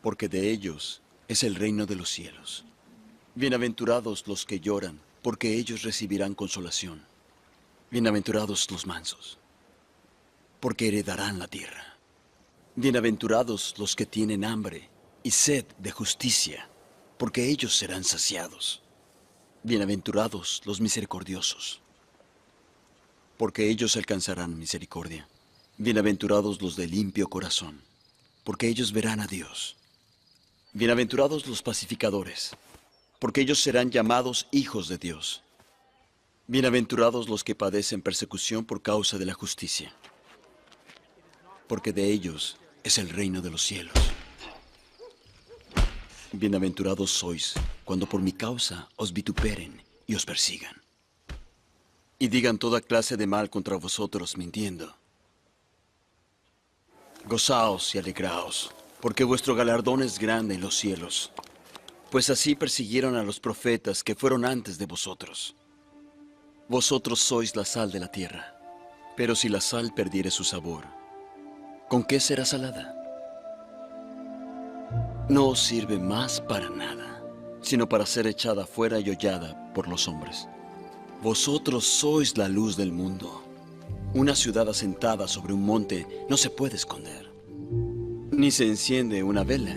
porque de ellos es el reino de los cielos. Bienaventurados los que lloran, porque ellos recibirán consolación. Bienaventurados los mansos, porque heredarán la tierra. Bienaventurados los que tienen hambre y sed de justicia, porque ellos serán saciados. Bienaventurados los misericordiosos, porque ellos alcanzarán misericordia. Bienaventurados los de limpio corazón, porque ellos verán a Dios. Bienaventurados los pacificadores, porque ellos serán llamados hijos de Dios. Bienaventurados los que padecen persecución por causa de la justicia, porque de ellos es el reino de los cielos. Bienaventurados sois cuando por mi causa os vituperen y os persigan, y digan toda clase de mal contra vosotros mintiendo. Gozaos y alegraos, porque vuestro galardón es grande en los cielos, pues así persiguieron a los profetas que fueron antes de vosotros. Vosotros sois la sal de la tierra, pero si la sal perdiere su sabor, ¿con qué será salada? No os sirve más para nada, sino para ser echada fuera y hollada por los hombres. Vosotros sois la luz del mundo. Una ciudad asentada sobre un monte no se puede esconder, ni se enciende una vela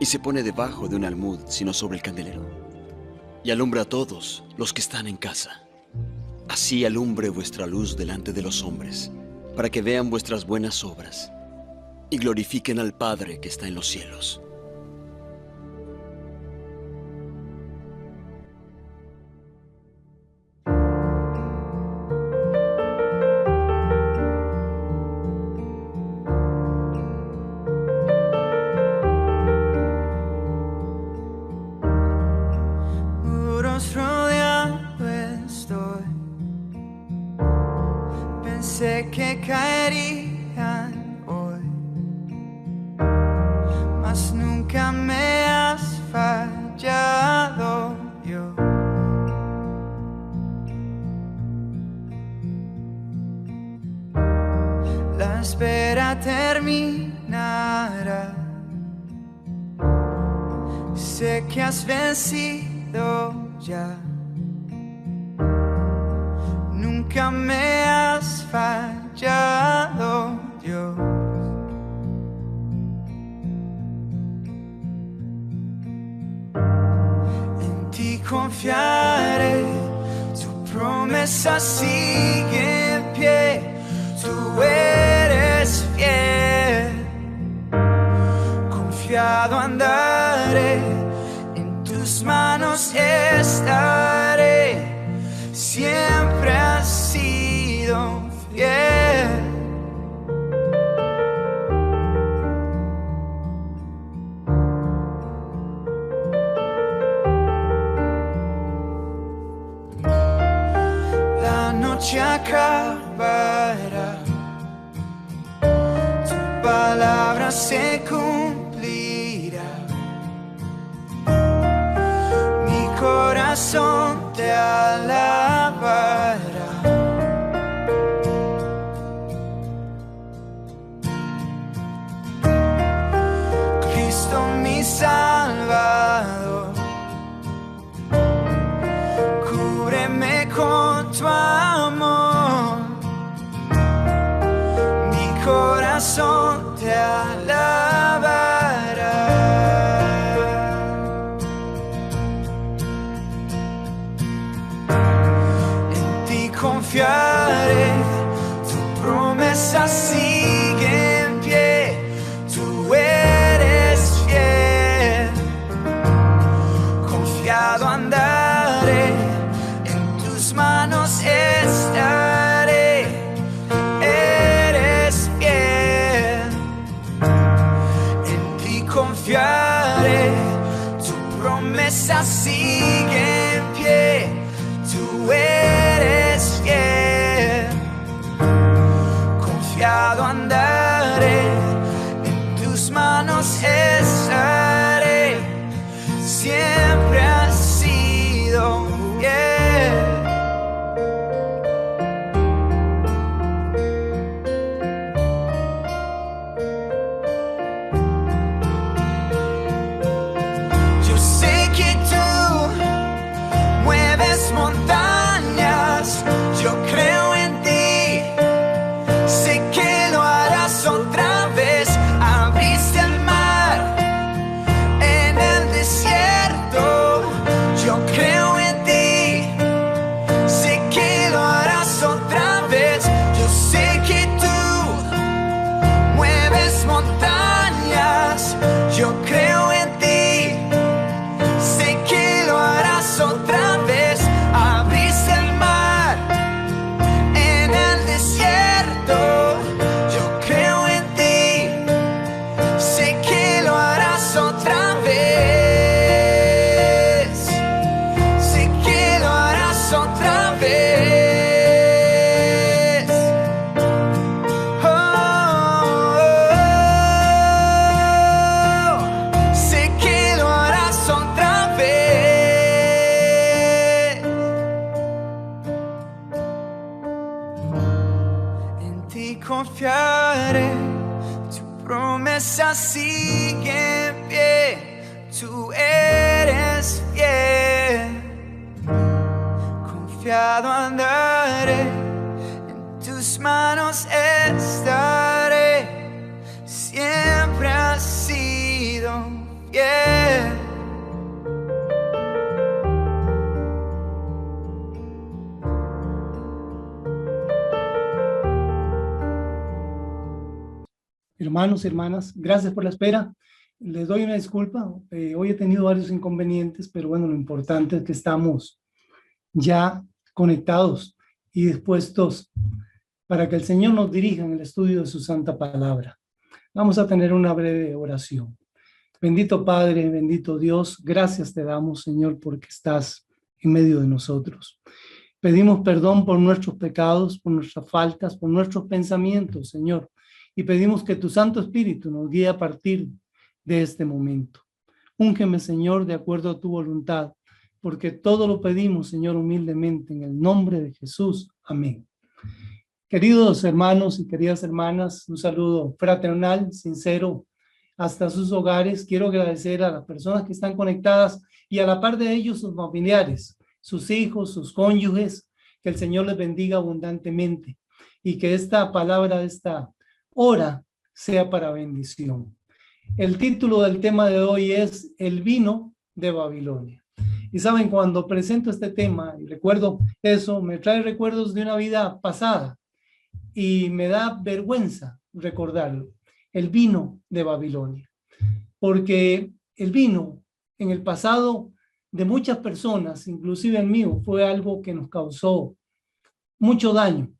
y se pone debajo de un almud, sino sobre el candelero, y alumbra a todos los que están en casa. Así alumbre vuestra luz delante de los hombres, para que vean vuestras buenas obras y glorifiquen al Padre que está en los cielos. Rodeado estoy, pensé que caerían hoy, mas nunca me has fallado yo. La espera terminará, sé que has vencido ya. Nunca me has fallado, Dios. En ti confiaré, tu promesa sigue en pie, tú eres fiel. Confiado andaré, tus manos estaré, siempre has sido fiel. La noche acabará, tu palabra se cumplirá. Corazón te alabará. Cristo mi Salvador, cúbreme con tu amor. Mi corazón te alabará. Confiaré, tu promesa sigue en pie, tú eres fiel. Confiado andaré, en tus manos estaré, eres fiel. En ti confiaré, tu promesa sigue en pie, tú eres fiel. Confiado andar. confiaré, tu promesa sigue en pie, tú eres fiel. Confiado andaré, en tus manos estaré, siempre has sido fiel. Hermanos y hermanas, gracias por la espera. Les doy una disculpa. Hoy he tenido varios inconvenientes, pero bueno, lo importante es que estamos ya conectados y dispuestos para que el Señor nos dirija en el estudio de su santa palabra. Vamos a tener una breve oración. Bendito Padre, bendito Dios, gracias te damos, Señor, porque estás en medio de nosotros. Pedimos perdón por nuestros pecados, por nuestras faltas, por nuestros pensamientos, Señor. Y pedimos que tu Santo Espíritu nos guíe a partir de este momento. Úngeme, Señor, de acuerdo a tu voluntad, porque todo lo pedimos, Señor, humildemente, en el nombre de Jesús. Amén. Queridos hermanos y queridas hermanas, un saludo fraternal, sincero, hasta sus hogares. Quiero agradecer a las personas que están conectadas y a la par de ellos sus familiares, sus hijos, sus cónyuges. Que el Señor les bendiga abundantemente y que esta palabra, esta hora sea para bendición. El título del tema de hoy es El vino de Babilonia. Y saben, cuando presento este tema y recuerdo eso, me trae recuerdos de una vida pasada y me da vergüenza recordarlo. El vino de Babilonia. Porque el vino en el pasado de muchas personas, inclusive el mío, fue algo que nos causó mucho daño.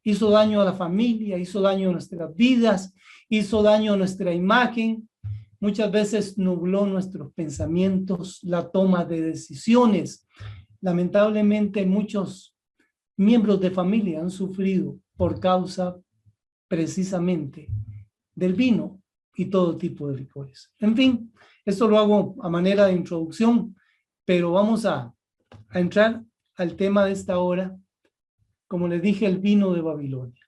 Hizo daño a la familia, hizo daño a nuestras vidas, hizo daño a nuestra imagen. Muchas veces nubló nuestros pensamientos, la toma de decisiones. Lamentablemente, muchos miembros de familia han sufrido por causa precisamente del vino y todo tipo de licores. En fin, esto lo hago a manera de introducción, pero vamos a entrar al tema de esta hora. Como les dije, el vino de Babilonia.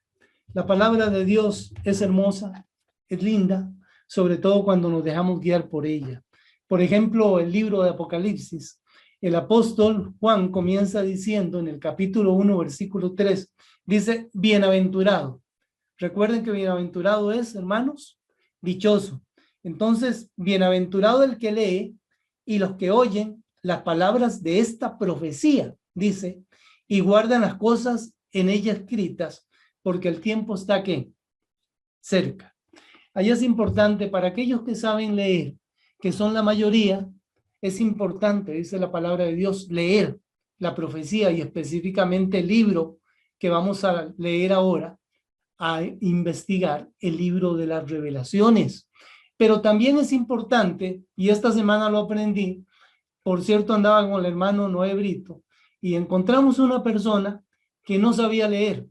La palabra de Dios es hermosa, es linda, sobre todo cuando nos dejamos guiar por ella. Por ejemplo, el libro de Apocalipsis, el apóstol Juan comienza diciendo en el capítulo 1, versículo 3, dice, bienaventurado. Recuerden que bienaventurado es, hermanos, dichoso. Entonces, bienaventurado el que lee y los que oyen las palabras de esta profecía, dice, y guardan las cosas en ella escritas, porque el tiempo está ¿qué? Cerca. Ahí es importante para aquellos que saben leer, que son la mayoría, es importante, dice la palabra de Dios, leer la profecía y específicamente el libro que vamos a leer ahora, a investigar el libro de las revelaciones. Pero también es importante, y esta semana lo aprendí, por cierto andaba con el hermano Noé Brito, y encontramos una persona que no sabía leer,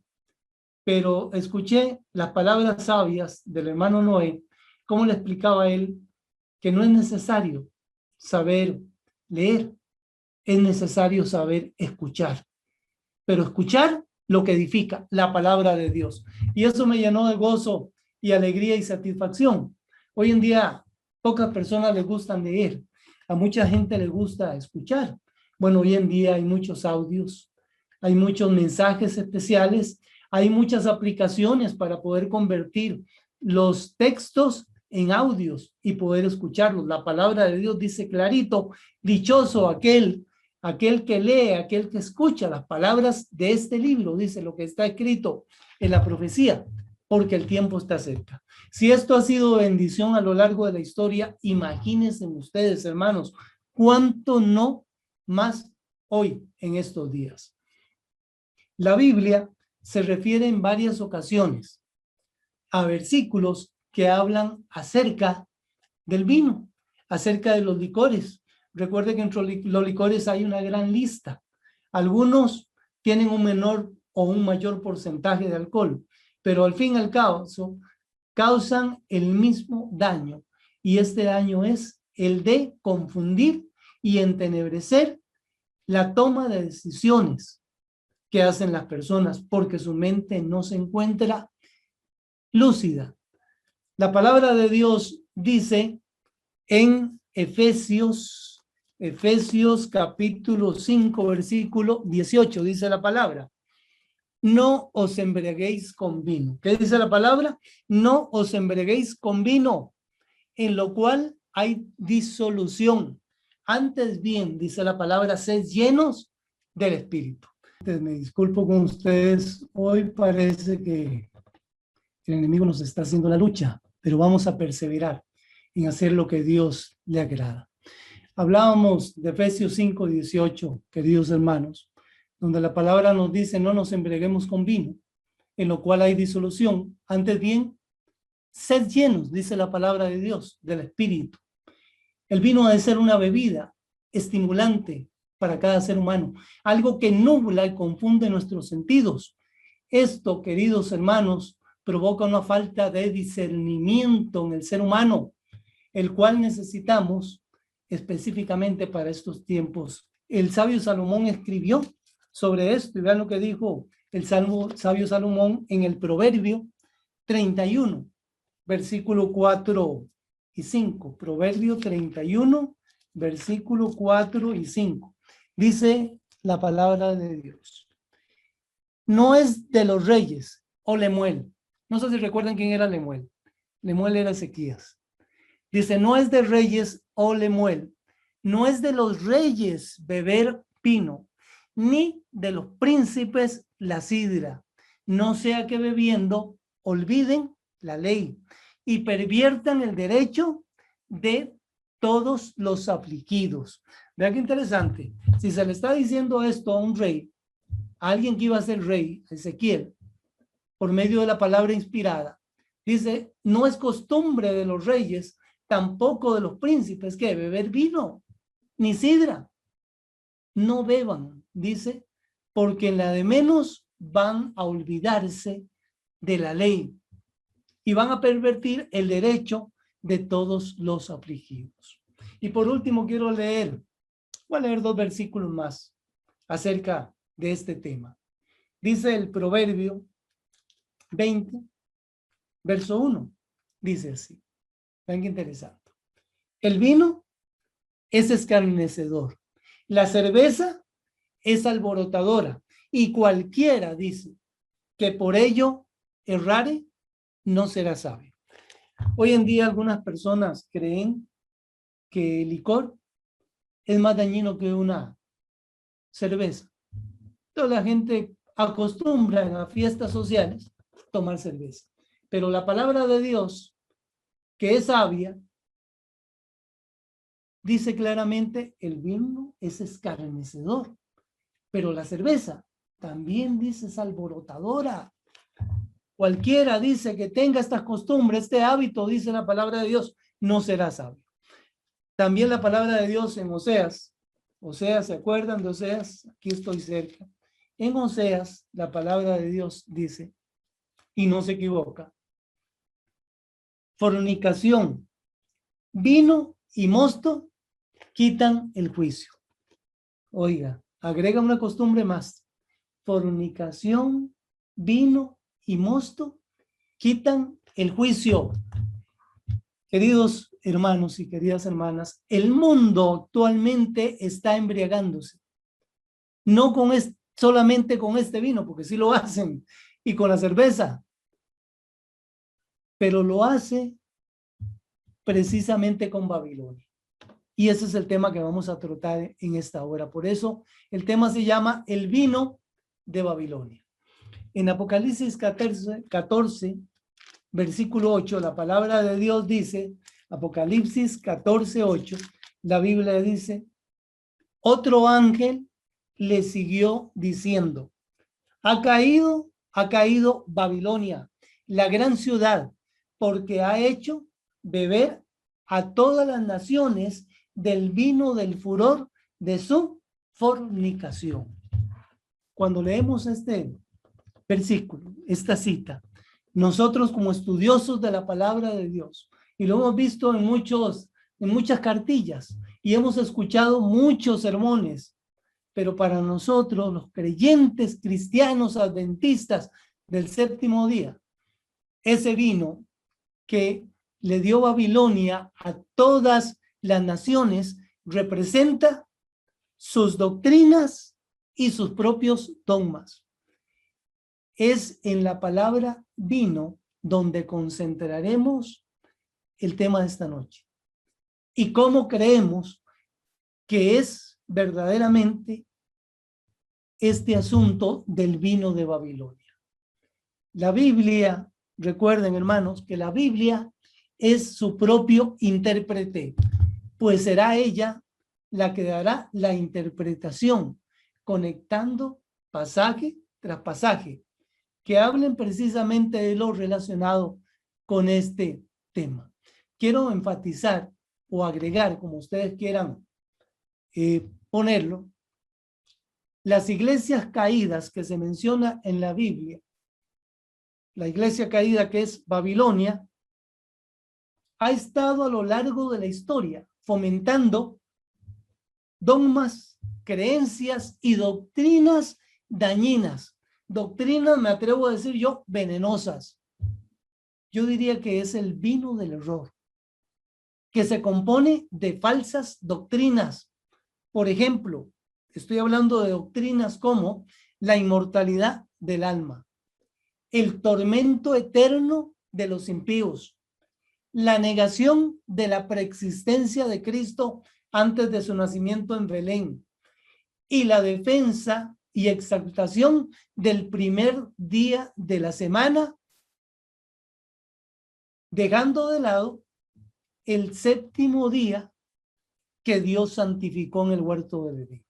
pero escuché las palabras sabias del hermano Noé, cómo le explicaba a él que no es necesario saber leer, es necesario saber escuchar, pero escuchar lo que edifica, la palabra de Dios. Y eso me llenó de gozo y alegría y satisfacción. Hoy en día, pocas personas les gustan leer, a mucha gente les gusta escuchar. Bueno, hoy en día hay muchos audios, hay muchos mensajes especiales, hay muchas aplicaciones para poder convertir los textos en audios y poder escucharlos. La palabra de Dios dice clarito, dichoso aquel que lee, aquel que escucha las palabras de este libro, dice lo que está escrito en la profecía, porque el tiempo está cerca. Si esto ha sido bendición a lo largo de la historia, imagínense ustedes, hermanos, cuánto no más hoy en estos días. La Biblia se refiere en varias ocasiones a versículos que hablan acerca del vino, acerca de los licores. Recuerde que entre los licores hay una gran lista. Algunos tienen un menor o un mayor porcentaje de alcohol, pero al fin y al cabo causan el mismo daño. Y este daño es el de confundir y entenebrecer la toma de decisiones que hacen las personas, porque su mente no se encuentra lúcida. La palabra de Dios dice en Efesios capítulo 5, versículo 18, dice la palabra: no os embriaguéis con vino. ¿Qué dice la palabra? No os embriaguéis con vino, en lo cual hay disolución. Antes bien, dice la palabra, sed llenos del Espíritu. Me disculpo con ustedes, hoy parece que el enemigo nos está haciendo la lucha, pero vamos a perseverar en hacer lo que Dios le agrada. Hablábamos de Efesios 5, 18, queridos hermanos, donde la palabra nos dice: no nos embriaguemos con vino, en lo cual hay disolución. Antes bien, sed llenos, dice la palabra de Dios, del Espíritu. El vino ha de ser una bebida estimulante para cada ser humano, algo que nubla y confunde nuestros sentidos. Esto, queridos hermanos, provoca una falta de discernimiento en el ser humano, el cual necesitamos específicamente para estos tiempos. El sabio Salomón escribió sobre esto, y vean lo que dijo el sabio Salomón en el Proverbio 31, versículo 4 y 5. Proverbio 31, versículo 4 y 5. Dice la palabra de Dios: no es de los reyes, o Lemuel. No sé si recuerdan quién era Lemuel. Lemuel era Ezequías. Dice: no es de reyes, o Lemuel. No es de los reyes beber vino, ni de los príncipes la sidra. No sea que bebiendo olviden la ley y perviertan el derecho de todos los afligidos. Vean qué interesante. Si se le está diciendo esto a un rey, a alguien que iba a ser rey, Ezequiel, por medio de la palabra inspirada, dice: no es costumbre de los reyes, tampoco de los príncipes, que beber vino, ni sidra. No beban, dice, porque en la de menos van a olvidarse de la ley y van a pervertir el derecho de todos los afligidos. Y por último voy a leer 2 versículos más acerca de este tema. Dice el Proverbio 20, verso 1, dice así. Vean qué interesante. El vino es escarnecedor, la cerveza es alborotadora, y cualquiera, dice, que por ello errare, no será sabio. Hoy en día algunas personas creen que el licor es más dañino que una cerveza. Toda la gente acostumbra en las fiestas sociales tomar cerveza. Pero la palabra de Dios, que es sabia, dice claramente: el vino es escarnecedor, pero la cerveza también dice es alborotadora. Cualquiera, dice, que tenga estas costumbres, este hábito, dice la palabra de Dios, no será sabio. También la palabra de Dios en Oseas, ¿se acuerdan de Oseas? Aquí estoy cerca. En Oseas, la palabra de Dios dice, y no se equivoca: fornicación, vino y mosto quitan el juicio. Oiga, agrega una costumbre más: fornicación, vino y mosto quitan el juicio. Queridos hermanos y queridas hermanas, el mundo actualmente está embriagándose. No solamente con este vino, porque sí lo hacen, y con la cerveza, pero lo hace precisamente con Babilonia. Y ese es el tema que vamos a tratar en esta hora. Por eso el tema se llama el vino de Babilonia. En Apocalipsis 14, versículo 8, la palabra de Dios dice, Apocalipsis 14, 8, la Biblia dice: otro ángel le siguió diciendo: ha caído Babilonia, la gran ciudad, porque ha hecho beber a todas las naciones del vino del furor de su fornicación. Cuando leemos este versículo, esta cita, nosotros como estudiosos de la palabra de Dios, y lo hemos visto en muchas cartillas, y hemos escuchado muchos sermones, pero para nosotros, los creyentes cristianos adventistas del séptimo día, ese vino que le dio Babilonia a todas las naciones representa sus doctrinas y sus propios dogmas. Es en la palabra vino donde concentraremos el tema de esta noche y cómo creemos que es verdaderamente este asunto del vino de Babilonia. La Biblia, recuerden hermanos, que la Biblia es su propio intérprete, pues será ella la que dará la interpretación, conectando pasaje tras pasaje, que hablen precisamente de lo relacionado con este tema. Quiero enfatizar o agregar, como ustedes quieran ponerlo, las iglesias caídas que se menciona en la Biblia. La iglesia caída, que es Babilonia, ha estado a lo largo de la historia fomentando dogmas, creencias y doctrinas dañinas. Doctrinas, me atrevo a decir yo, venenosas. Yo diría que es el vino del error, que se compone de falsas doctrinas. Por ejemplo, estoy hablando de doctrinas como la inmortalidad del alma, el tormento eterno de los impíos, la negación de la preexistencia de Cristo antes de su nacimiento en Belén y la defensa y exaltación del primer día de la semana, dejando de lado el séptimo día que Dios santificó en el huerto del Edén.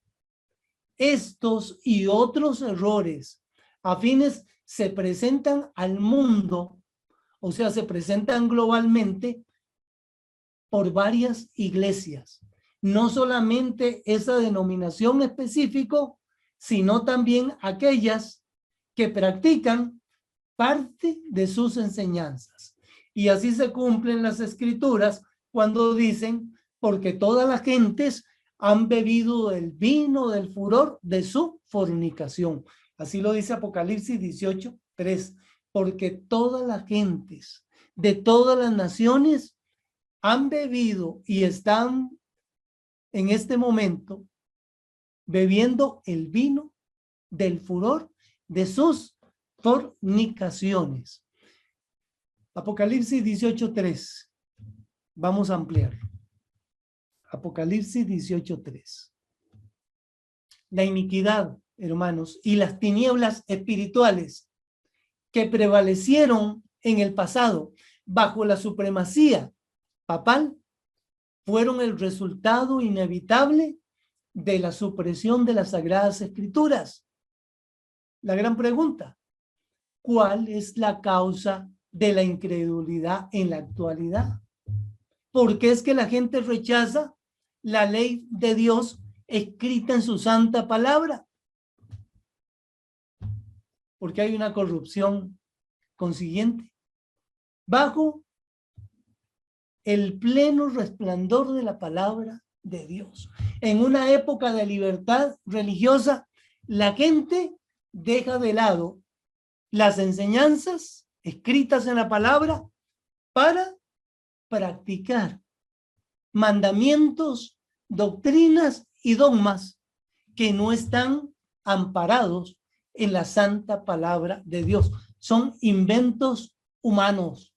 Estos y otros errores afines se presentan al mundo, o sea, se presentan globalmente por varias iglesias. No solamente esa denominación específica, sino también aquellas que practican parte de sus enseñanzas. Y así se cumplen las escrituras cuando dicen, porque todas las gentes han bebido el vino del furor de su fornicación. Así lo dice Apocalipsis 18:3, porque todas las gentes de todas las naciones han bebido y están en este momento bebiendo el vino del furor de sus fornicaciones. Apocalipsis 18:3. Vamos a ampliar. Apocalipsis 18:3. La iniquidad, hermanos, y las tinieblas espirituales que prevalecieron en el pasado bajo la supremacía papal fueron el resultado inevitable de la supresión de las Sagradas Escrituras. La gran pregunta, ¿cuál es la causa de la incredulidad en la actualidad? ¿Por qué es que la gente rechaza la ley de Dios escrita en su santa palabra? Porque hay una corrupción consiguiente. Bajo el pleno resplandor de la palabra de Dios. En una época de libertad religiosa, la gente deja de lado las enseñanzas escritas en la palabra para practicar mandamientos, doctrinas y dogmas que no están amparados en la santa palabra de Dios. Son inventos humanos.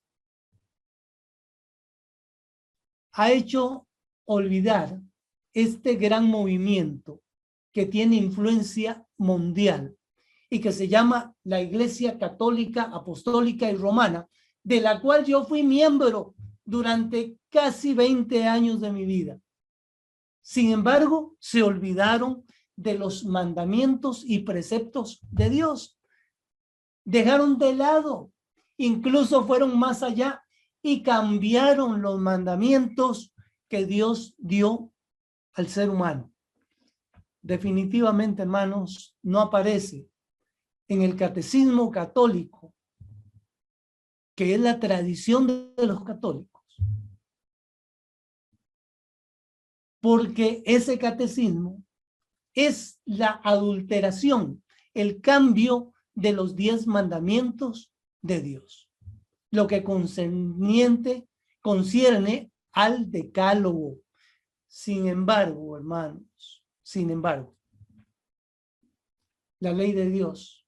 Ha hecho olvidar este gran movimiento que tiene influencia mundial y que se llama la Iglesia Católica, Apostólica y Romana, de la cual yo fui miembro durante casi 20 años de mi vida. Sin embargo, se olvidaron de los mandamientos y preceptos de Dios. Dejaron de lado, incluso fueron más allá y cambiaron los mandamientos que Dios dio al ser humano. Definitivamente, hermanos, no aparece en el catecismo católico, que es la tradición de los católicos, porque ese catecismo es la adulteración, el cambio de los 10 mandamientos de Dios. lo que concierne al decálogo. Sin embargo, hermanos, sin embargo, la ley de Dios,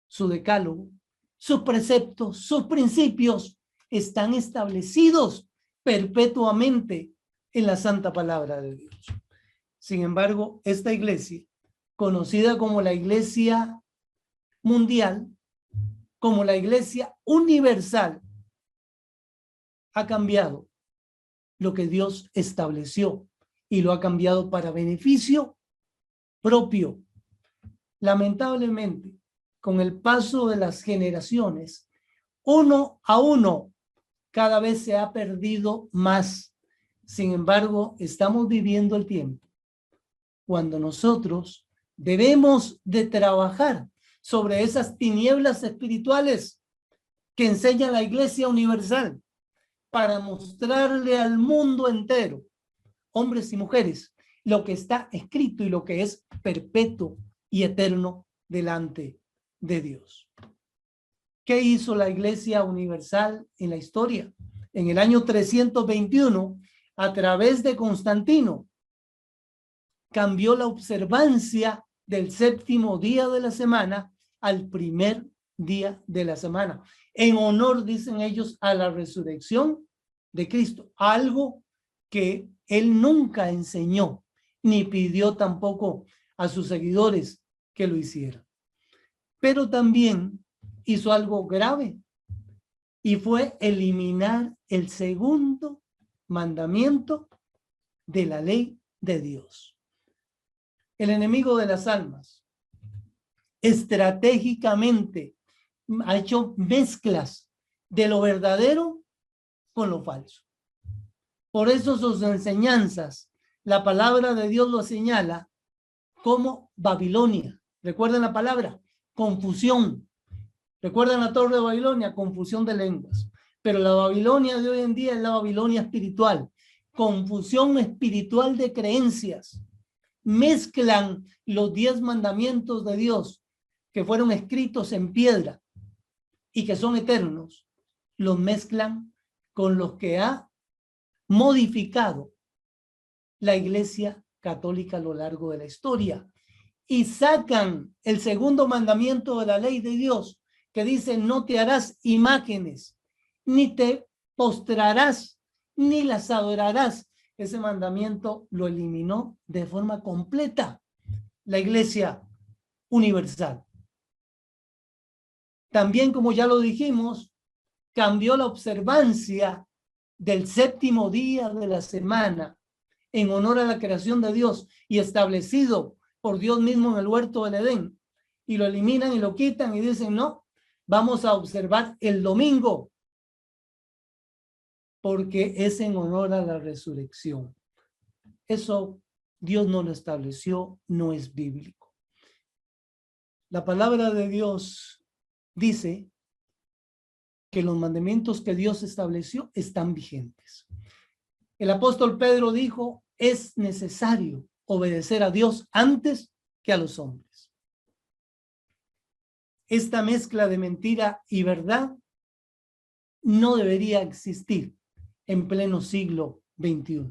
su decálogo, sus preceptos, sus principios están establecidos perpetuamente en la santa palabra de Dios. Sin embargo, esta iglesia, conocida como la Iglesia Mundial, como la Iglesia Universal, ha cambiado lo que Dios estableció y lo ha cambiado para beneficio propio. Lamentablemente, con el paso de las generaciones, uno a uno, cada vez se ha perdido más. Sin embargo, estamos viviendo el tiempo cuando nosotros debemos de trabajar sobre esas tinieblas espirituales que enseña la Iglesia Universal para mostrarle al mundo entero, hombres y mujeres, lo que está escrito y lo que es perpetuo y eterno delante de Dios. ¿Qué hizo la Iglesia Universal en la historia? En el año 321, a través de Constantino, cambió la observancia del séptimo día de la semana al primer día de la semana, en honor, dicen ellos, a la resurrección de Cristo, algo que él nunca enseñó, ni pidió tampoco a sus seguidores que lo hicieran. Pero también hizo algo grave, y fue eliminar el segundo mandamiento de la ley de Dios. El enemigo de las almas estratégicamente ha hecho mezclas de lo verdadero con lo falso. Por eso sus enseñanzas, la palabra de Dios lo señala como Babilonia. ¿Recuerdan la palabra? Confusión. ¿Recuerdan la torre de Babilonia? Confusión de lenguas. Pero la Babilonia de hoy en día es la Babilonia espiritual. Confusión espiritual de creencias. Mezclan los 10 mandamientos de Dios que fueron escritos en piedra y que son eternos. Los mezclan con los que ha modificado la Iglesia Católica a lo largo de la historia. Y sacan el segundo mandamiento de la ley de Dios, que dice: no te harás imágenes, ni te postrarás, ni las adorarás. Ese mandamiento lo eliminó de forma completa la Iglesia Universal. También, como ya lo dijimos, cambió la observancia del séptimo día de la semana en honor a la creación de Dios y establecido por Dios mismo en el huerto del Edén, y lo eliminan y lo quitan y dicen: no, vamos a observar el domingo porque es en honor a la resurrección. Eso Dios no lo estableció, no es bíblico. La palabra de Dios dice que los mandamientos que Dios estableció están vigentes. El apóstol Pedro dijo: es necesario obedecer a Dios antes que a los hombres. Esta mezcla de mentira y verdad no debería existir en pleno siglo XXI,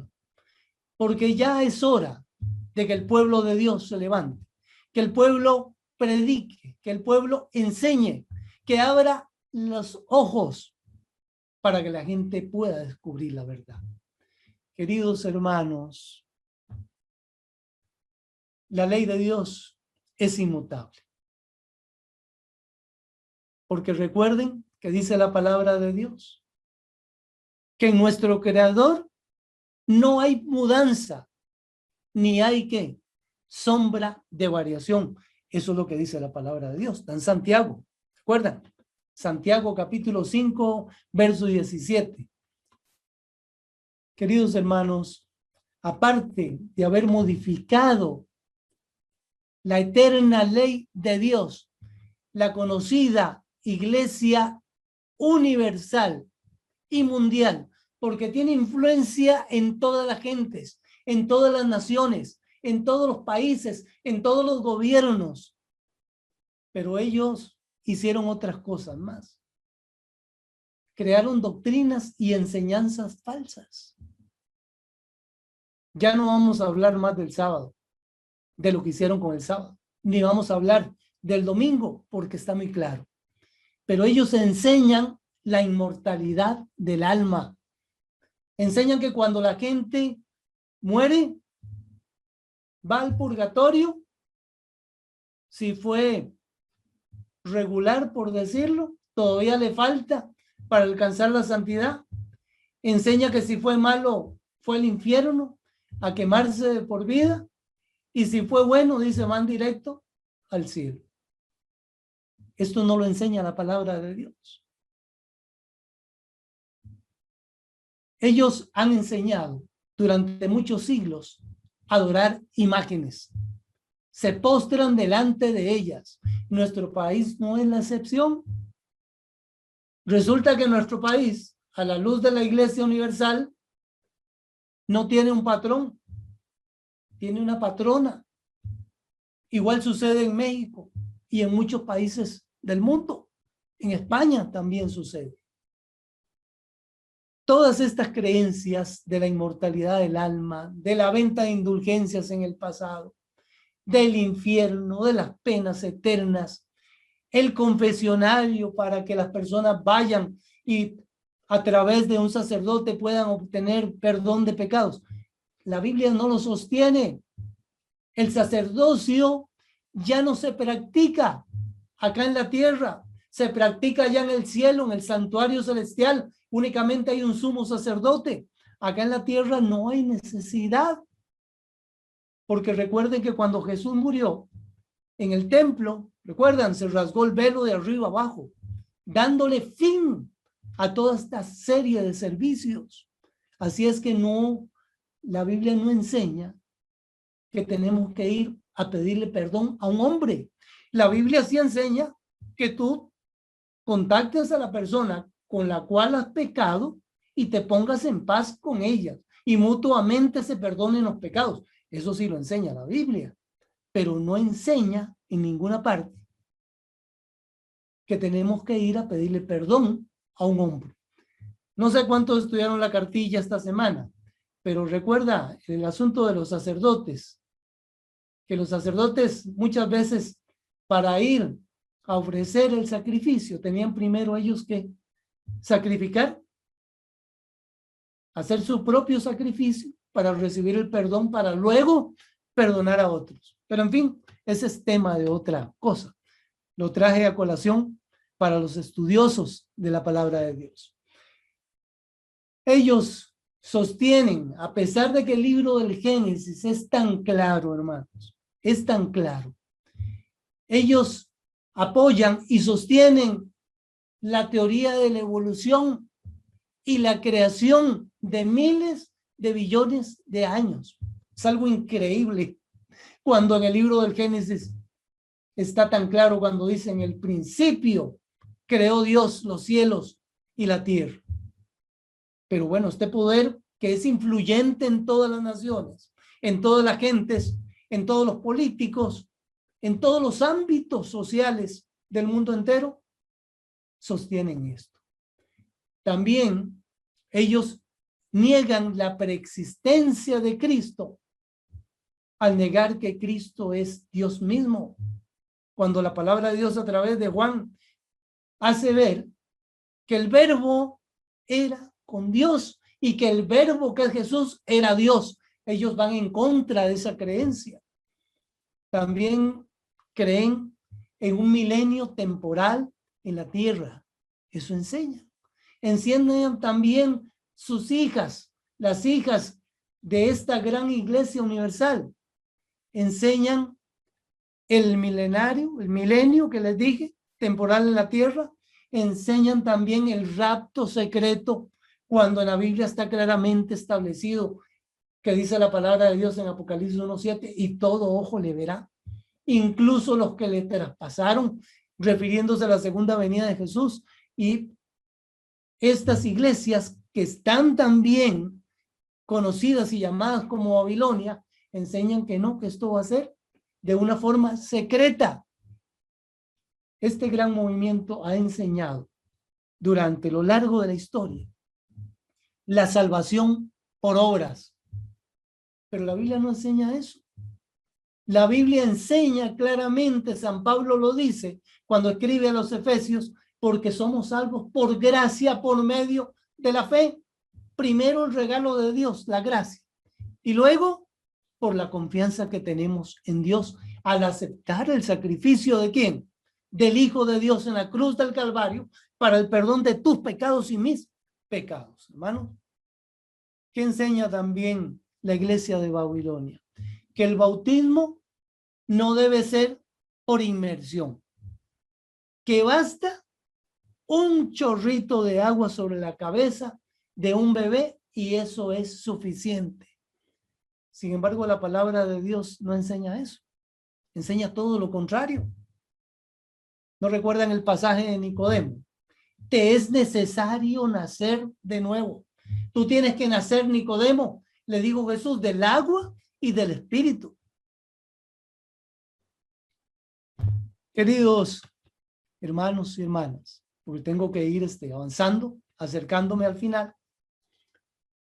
porque ya es hora de que el pueblo de Dios se levante, que el pueblo predique, que el pueblo enseñe, que abra los ojos para que la gente pueda descubrir la verdad. Queridos hermanos, la ley de Dios es inmutable. Porque recuerden que dice la palabra de Dios, que en nuestro Creador no hay mudanza, ni hay ¿qué? Sombra de variación. Eso es lo que dice la palabra de Dios. Está en Santiago. ¿Recuerdan? Santiago capítulo 5, verso 17. Queridos hermanos, aparte de haber modificado la eterna ley de Dios, la conocida Iglesia Universal y Mundial, porque tiene influencia en todas las gentes, en todas las naciones, en todos los países, en todos los gobiernos. Pero ellos hicieron otras cosas más. crearon doctrinas y enseñanzas falsas. Ya no vamos a hablar más del sábado, de lo que hicieron con el sábado, ni vamos a hablar del domingo, porque está muy claro. Pero ellos enseñan la inmortalidad del alma. Enseñan que cuando la gente muere, va al purgatorio, si fue regular, por decirlo, todavía le falta para alcanzar la santidad. Enseña que si fue malo, fue al infierno, a quemarse de por vida, y si fue bueno, dice, van directo al cielo. Esto no lo enseña la palabra de Dios. Ellos han enseñado durante muchos siglos a adorar imágenes. Se postran delante de ellas. Nuestro país no es la excepción. Resulta que nuestro país, a la luz de la Iglesia Universal, no tiene un patrón, tiene una patrona. Igual sucede en México y en muchos países del mundo. En España también sucede. Todas estas creencias de la inmortalidad del alma, de la venta de indulgencias en el pasado, del infierno, de las penas eternas, el confesionario para que las personas vayan y a través de un sacerdote puedan obtener perdón de pecados. La Biblia no lo sostiene. El sacerdocio ya no se practica acá en la tierra, se practica ya en el cielo, en el santuario celestial. Únicamente hay un sumo sacerdote. Acá en la tierra no hay necesidad. Porque recuerden que cuando Jesús murió en el templo, recuerdan, se rasgó el velo de arriba abajo, dándole fin a toda esta serie de servicios. Así es que no, la Biblia no enseña que tenemos que ir a pedirle perdón a un hombre. La Biblia sí enseña que tú contactes a la persona con la cual has pecado y te pongas en paz con ella y mutuamente se perdonen los pecados. Eso sí lo enseña la Biblia, pero no enseña en ninguna parte que tenemos que ir a pedirle perdón a un hombre. No sé cuántos estudiaron la cartilla esta semana, pero recuerda el asunto de los sacerdotes, que los sacerdotes muchas veces para ir a ofrecer el sacrificio tenían primero ellos que sacrificar, hacer su propio sacrificio para recibir el perdón, para luego perdonar a otros. Pero en fin, ese es tema de otra cosa. Lo traje a colación para los estudiosos de la palabra de Dios. Ellos sostienen, a pesar de que el libro del Génesis es tan claro, hermanos, es tan claro, ellos apoyan y sostienen la teoría de la evolución y la creación de miles de billones de años. Es algo increíble cuando en el libro del Génesis está tan claro cuando dice en el principio creó Dios los cielos y la tierra. Pero bueno, este poder que es influyente en todas las naciones, en todas las gentes, en todos los políticos, en todos los ámbitos sociales del mundo entero, sostienen esto. También ellos niegan la preexistencia de Cristo al negar que Cristo es Dios mismo. Cuando la palabra de Dios a través de Juan hace ver que el verbo era con Dios y que el verbo que es Jesús era Dios. Ellos van en contra de esa creencia. También creen en un milenio temporal en la tierra. Eso enseñan. Enseñan también sus hijas, las hijas de esta gran iglesia universal. Enseñan el milenio que les dije, temporal en la tierra. Enseñan también el rapto secreto, cuando en la Biblia está claramente establecido que dice la palabra de Dios en Apocalipsis 1:7, y todo ojo le verá, incluso los que le traspasaron, refiriéndose a la segunda venida de Jesús. Y estas iglesias que están también conocidas y llamadas como Babilonia, enseñan que no, que esto va a ser de una forma secreta. Este gran movimiento ha enseñado durante lo largo de la historia la salvación por obras. Pero la Biblia no enseña eso. La Biblia enseña claramente, San Pablo lo dice cuando escribe a los Efesios, porque somos salvos por gracia, por medio de la fe. Primero el regalo de Dios, la gracia, y luego por la confianza que tenemos en Dios al aceptar el sacrificio de ¿quién? Del Hijo de Dios en la cruz del Calvario para el perdón de tus pecados y mis pecados. Hermanos, ¿qué enseña también la iglesia de Babilonia? Que el bautismo no debe ser por inmersión, que basta un chorrito de agua sobre la cabeza de un bebé y eso es suficiente. Sin embargo, la palabra de Dios no enseña eso, enseña todo lo contrario. ¿No recuerdan el pasaje de Nicodemo? Te es necesario nacer de nuevo. Tú tienes que nacer, Nicodemo, le dijo Jesús, del agua y del espíritu. Queridos hermanos y hermanas, porque tengo que ir avanzando, acercándome al final.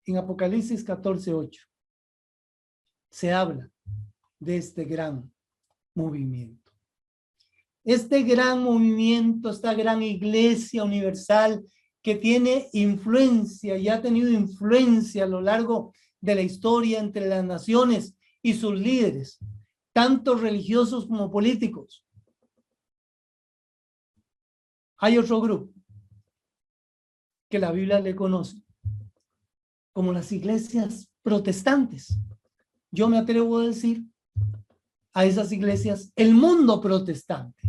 En Apocalipsis 14:8 se habla de este gran movimiento. Este gran movimiento, esta gran iglesia universal que tiene influencia y ha tenido influencia a lo largo de la historia entre las naciones y sus líderes, tanto religiosos como políticos. Hay otro grupo que la Biblia le conoce como las iglesias protestantes. Yo me atrevo a decir a esas iglesias el mundo protestante.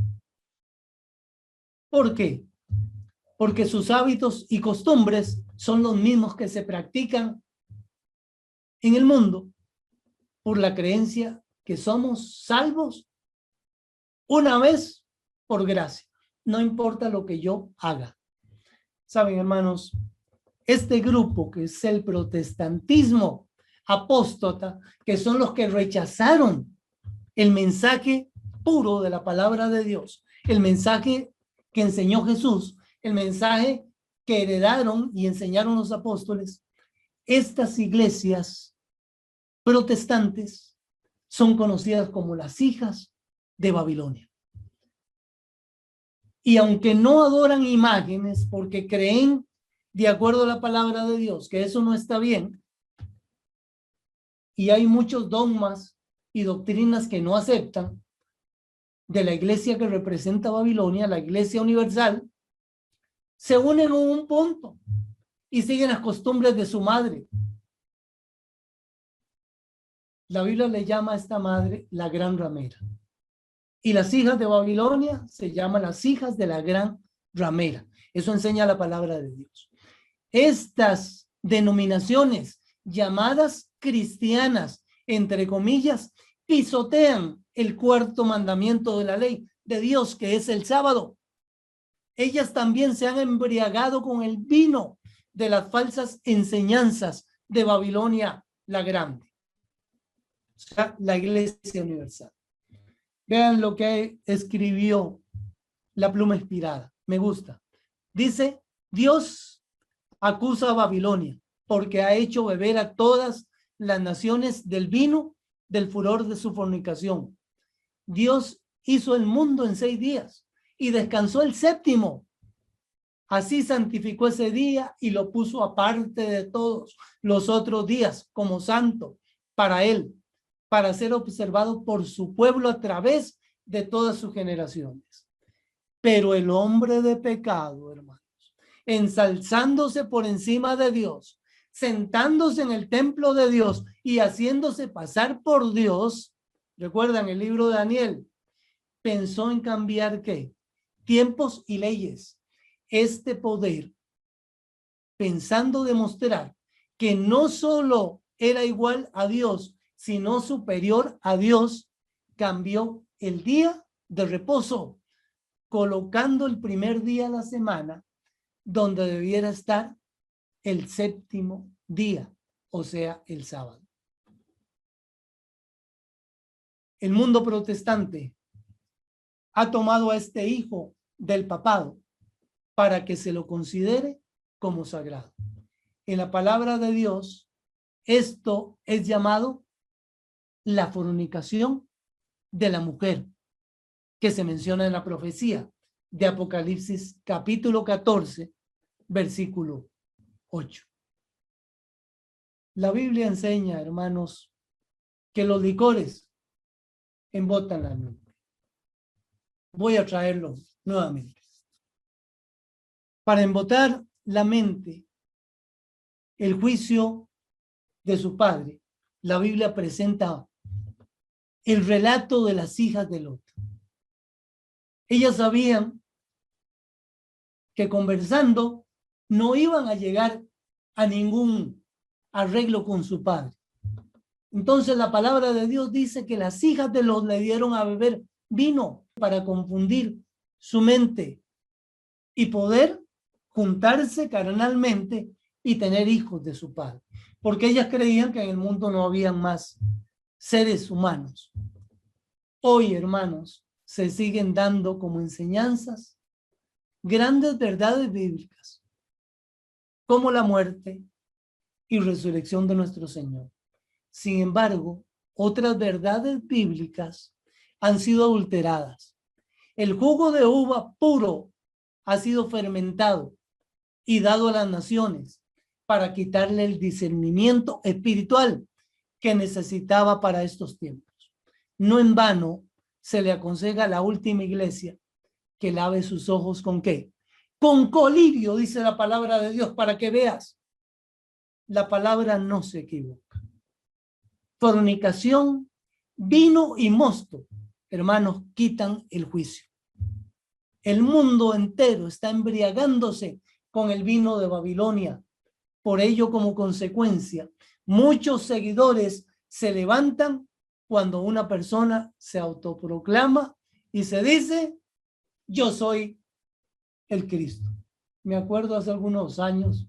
¿Por qué? Porque sus hábitos y costumbres son los mismos que se practican en el mundo por la creencia que somos salvos una vez por gracia. No importa lo que yo haga. Saben, hermanos, este grupo que es el protestantismo apóstata, que son los que rechazaron el mensaje puro de la palabra de Dios, el mensaje que enseñó Jesús, el mensaje que heredaron y enseñaron los apóstoles. Estas iglesias protestantes son conocidas como las hijas de Babilonia. Y aunque no adoran imágenes porque creen, de acuerdo a la palabra de Dios, que eso no está bien, y hay muchos dogmas y doctrinas que no aceptan de la iglesia que representa Babilonia, la iglesia universal, se unen en un punto y siguen las costumbres de su madre. La Biblia le llama a esta madre la gran ramera. Y las hijas de Babilonia se llaman las hijas de la gran ramera. Eso enseña la palabra de Dios. Estas denominaciones llamadas cristianas, entre comillas, pisotean el cuarto mandamiento de la ley de Dios, que es el sábado. Ellas también se han embriagado con el vino de las falsas enseñanzas de Babilonia la Grande. O sea, la iglesia universal. Vean lo que escribió la pluma inspirada. Me gusta. Dice, Dios acusa a Babilonia porque ha hecho beber a todas las naciones del vino del furor de su fornicación. Dios hizo el mundo en 6 días y descansó el séptimo. Así santificó ese día y lo puso aparte de todos los otros días como santo para él, para ser observado por su pueblo a través de todas sus generaciones. Pero el hombre de pecado, hermanos, ensalzándose por encima de Dios, sentándose en el templo de Dios y haciéndose pasar por Dios, recuerdan el libro de Daniel, pensó en cambiar ¿qué? Tiempos y leyes. Este poder, pensando demostrar que no solo era igual a Dios, sino superior a Dios, cambió el día de reposo, colocando el primer día de la semana donde debiera estar el séptimo día, o sea, el sábado. El mundo protestante ha tomado a este hijo del papado para que se lo considere como sagrado. En la palabra de Dios, esto es llamado la fornicación de la mujer, que se menciona en la profecía de Apocalipsis capítulo 14, versículo 8. La Biblia enseña, hermanos, que los licores embotan la mente. Voy a traerlo nuevamente. Para embotar la mente, el juicio de su padre, la Biblia presenta el relato de las hijas de Lot. Ellas sabían que conversando no iban a llegar a ningún arreglo con su padre. Entonces la palabra de Dios dice que las hijas de Lot le dieron a beber vino para confundir su mente y poder juntarse carnalmente y tener hijos de su padre, porque ellas creían que en el mundo no había más seres humanos. Hoy, hermanos, se siguen dando como enseñanzas grandes verdades bíblicas, como la muerte y resurrección de nuestro Señor. Sin embargo, otras verdades bíblicas han sido adulteradas. El jugo de uva puro ha sido fermentado y dado a las naciones para quitarle el discernimiento espiritual que necesitaba para estos tiempos. No en vano se le aconseja a la última iglesia que lave sus ojos ¿con qué? Con colirio, dice la palabra de Dios, para que veas. La palabra no se equivoca. Fornicación, vino y mosto, hermanos, quitan el juicio. El mundo entero está embriagándose con el vino de Babilonia. Por ello, como consecuencia, muchos seguidores se levantan cuando una persona se autoproclama y se dice, yo soy el Cristo. Me acuerdo hace algunos años,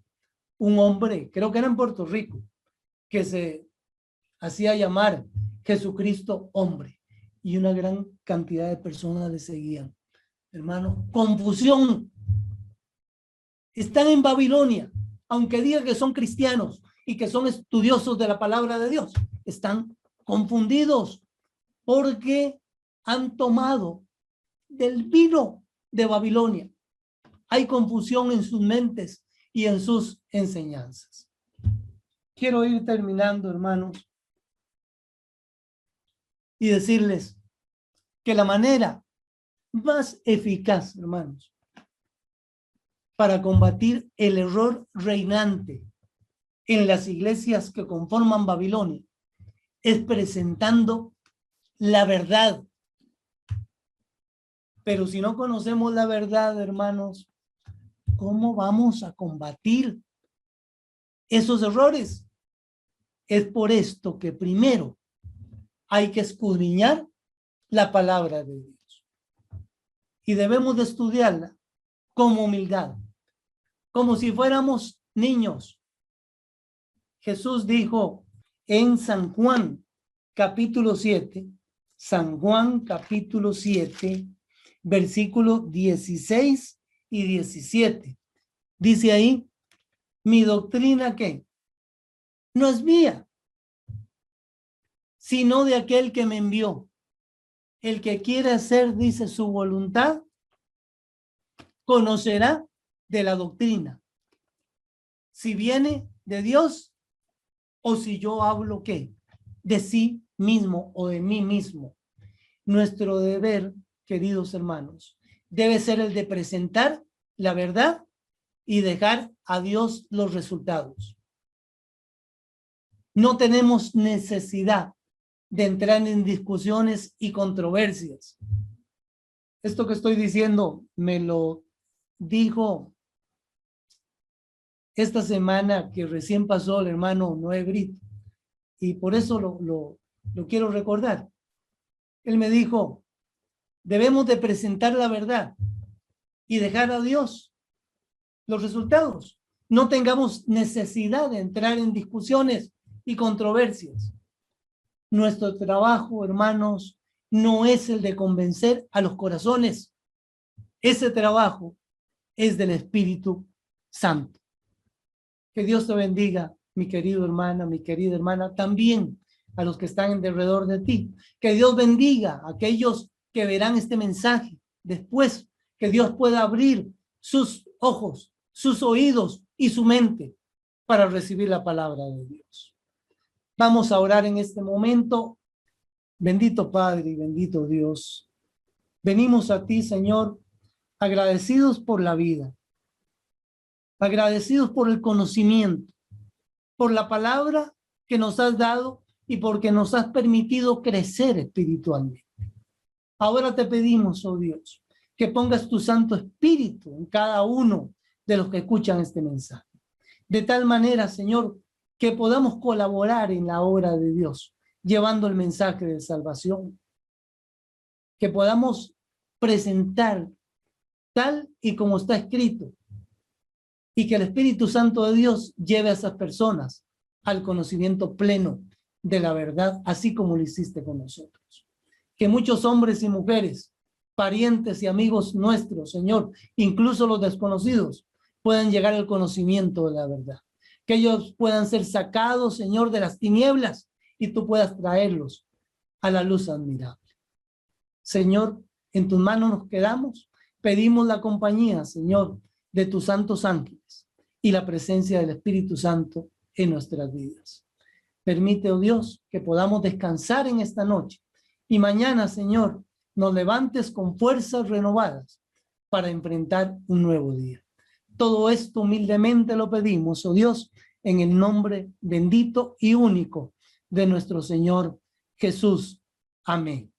un hombre, creo que era en Puerto Rico, que se hacía llamar Jesucristo hombre, y una gran cantidad de personas le seguían. Hermano, confusión. Están en Babilonia, aunque digan que son cristianos y que son estudiosos de la palabra de Dios, están confundidos porque han tomado del vino de Babilonia. Hay confusión en sus mentes y en sus enseñanzas. Quiero ir terminando, hermanos, y decirles que la manera más eficaz, hermanos, para combatir el error reinante en las iglesias que conforman Babilonia es presentando la verdad. Pero si no conocemos la verdad, hermanos, ¿cómo vamos a combatir esos errores? Es por esto que primero hay que escudriñar la palabra de Dios. Y debemos de estudiarla con humildad, como si fuéramos niños. Jesús dijo en San Juan capítulo 7, San Juan capítulo 7, versículos 16 y 17. Dice ahí, mi doctrina ¿qué? No es mía, sino de aquel que me envió. El que quiere hacer, dice, su voluntad, conocerá de la doctrina, si viene de Dios o si yo hablo ¿qué? De sí mismo o de mí mismo. Nuestro deber, queridos hermanos, debe ser el de presentar la verdad y dejar a Dios los resultados. No tenemos necesidad de entrar en discusiones y controversias. Esto que estoy diciendo me lo dijo esta semana que recién pasó el hermano Noé Brito, y por eso lo quiero recordar. Él me dijo, debemos de presentar la verdad y dejar a Dios los resultados. No tengamos necesidad de entrar en discusiones y controversias. Nuestro trabajo, hermanos, no es el de convencer a los corazones. Ese trabajo es del Espíritu Santo. Que Dios te bendiga, mi querido hermana, mi querida hermana, también a los que están alrededor de ti. Que Dios bendiga a aquellos que verán este mensaje después, que Dios pueda abrir sus ojos, sus oídos y su mente para recibir la palabra de Dios. Vamos a orar en este momento. Bendito Padre y bendito Dios, venimos a ti, Señor, agradecidos por la vida, agradecidos por el conocimiento, por la palabra que nos has dado y porque nos has permitido crecer espiritualmente. Ahora te pedimos, oh Dios, que pongas tu Santo Espíritu en cada uno de los que escuchan este mensaje. De tal manera, Señor, que podamos colaborar en la obra de Dios, llevando el mensaje de salvación. Que podamos presentar tal y como está escrito, y que el Espíritu Santo de Dios lleve a esas personas al conocimiento pleno de la verdad, así como lo hiciste con nosotros. Que muchos hombres y mujeres, parientes y amigos nuestros, Señor, incluso los desconocidos, puedan llegar al conocimiento de la verdad. Que ellos puedan ser sacados, Señor, de las tinieblas y tú puedas traerlos a la luz admirable. Señor, en tus manos nos quedamos. Pedimos la compañía, Señor, de tus santos ángeles y la presencia del Espíritu Santo en nuestras vidas. Permite, oh Dios, que podamos descansar en esta noche y mañana, Señor, nos levantes con fuerzas renovadas para enfrentar un nuevo día. Todo esto humildemente lo pedimos, oh Dios, en el nombre bendito y único de nuestro Señor Jesús. Amén.